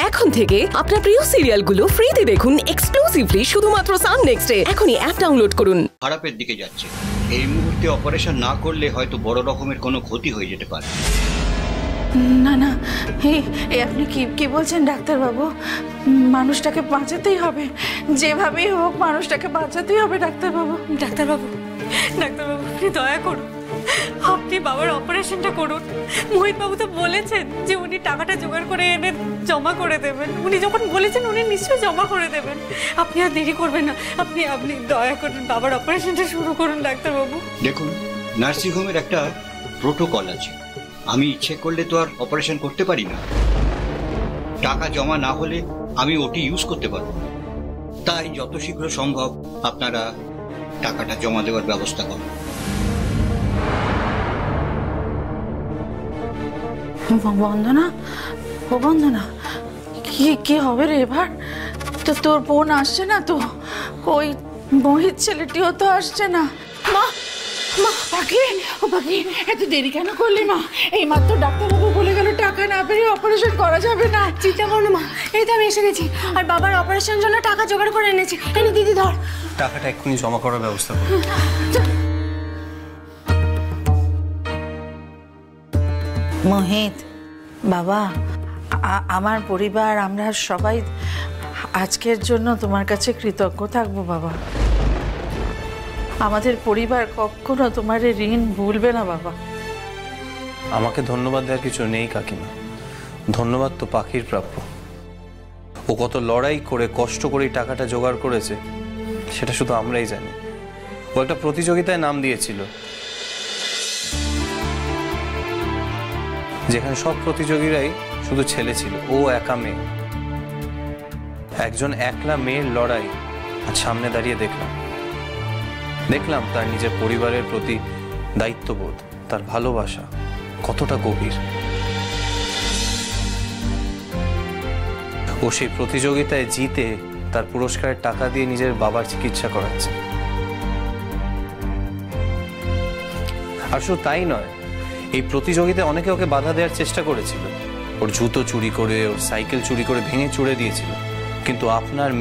এখন থেকে আপনার প্রিয় সিরিয়ালগুলো ফ্রিতে দেখুন এক্সক্লুসিভলি শুধুমাত্র সান নেক্সটে। এখনই অ্যাপ ডাউনলোড করুন। খারাপের দিকে যাচ্ছে, এই মুহূর্তে অপারেশন না করলে হয়তো বড় রকমের কোনো ক্ষতি হয়ে যেতে পারে। না না, এই আপনি কি বলছেন ডাক্তারবাবু? মানুষটাকে বাঁচাতেই হবে, যেভাবেই হোক মানুষটাকে বাঁচাতেই হবে ডাক্তারবাবু। ডাক্তারবাবু আপনি দয়া করুন, আপনি বাবার অপারেশনটা করুন। মোহিত বাবু তো বলেছেন যে উনি টাকাটা জোগাড় করে এনে জমা করে দেবেন। উনি যখন বলেছেন উনি নিশ্চয়ই জমা করে দেবেন। আপনি আর দেরি করবেন না, আপনি দয়া করুন বাবার অপারেশনটা শুরু করুন ডাক্তারবাবু। দেখুন, নার্সিংহোমের একটা প্রোটোকল আছে, আমি ইচ্ছে করলে তো আর অপারেশন করতে পারি না। টাকা জমা না হলে আমি ওটি ইউজ করতে পারবো, তাই যত শীঘ্র সম্ভব আপনারা টাকাটা জমা দেওয়ার ব্যবস্থা করুন। বন্দনা, ও বন্দনা, কি হবে রে এবার? তো তোর বোন আসছে না তো? ওই মোহিত ছেলেটিও তো আসছে না। মা মা, পাখি, ও পাখি, এত দেরি কেন করলি মা? এই মাত্র ডাক্তারবাবু বলে গেল টাকা না পেলে অপারেশন করা যাবে না। চিন্তা করো না মা, এই তো আমি এসে গেছি আর বাবার অপারেশনের জন্য টাকা জোগাড় করে এনেছি। এনে দিদি ধর, টাকাটা এক্ষুনি জমা করার ব্যবস্থা করো। মোহিত বাবা, আমার পরিবার আমরা সবাই আজকের জন্য তোমার কাছে কৃতজ্ঞ থাকবো বাবা। আমাদের পরিবার কখনো তোমার ঋণ ভুলবে না বাবা। আমাকে ধন্যবাদ দেওয়ার কিছু নেই কাকিমা, ধন্যবাদ তো পাখির প্রাপ্য। ও কত লড়াই করে কষ্ট করে টাকাটা জোগাড় করেছে সেটা শুধু আমরাই জানি। ও একটা প্রতিযোগিতায় নাম দিয়েছিল, যেখানে সব প্রতিযোগীরাই শুধু ছেলে ছিল, ও একা মেয়ে। একজন একলা মেয়ের লড়াই আর সামনে দাঁড়িয়ে দেখলাম তার নিজের পরিবারের প্রতি দায়িত্ববোধ, তার ভালোবাসা কতটা গভীর। ও সেই প্রতিযোগিতায় জিতে তার পুরস্কারের টাকা দিয়ে নিজের বাবার চিকিৎসা করাচ্ছে। আর শুধু তাই নয়, এই প্রতিযোগিতায় অনেকে ওকে বাধা দেওয়ার চেষ্টা করেছিল। ওর জুতো চুরি করে, ওর সাইকেল চুরি করে ভেঙে চুড়ে দিয়েছিল, কিন্তু আপনার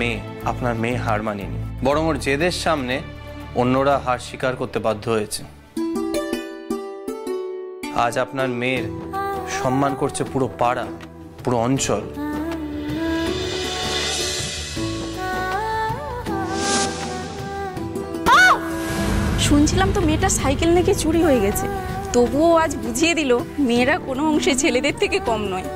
মেয়ে হার মানেনি, বরং ওর জেদের সামনে অন্যরা হার স্বীকার করতে বাধ্য হয়েছে। আজ আপনার মেয়ের সম্মান করছে পুরো পাড়া, পুরো অঞ্চল। শুনছিলাম তো মেয়েটা সাইকেল নাকি চুরি হয়ে গেছে, তবুও আজ বুঝিয়ে দিল মেয়েরা কোনো অংশে ছেলেদের থেকে কম নয়।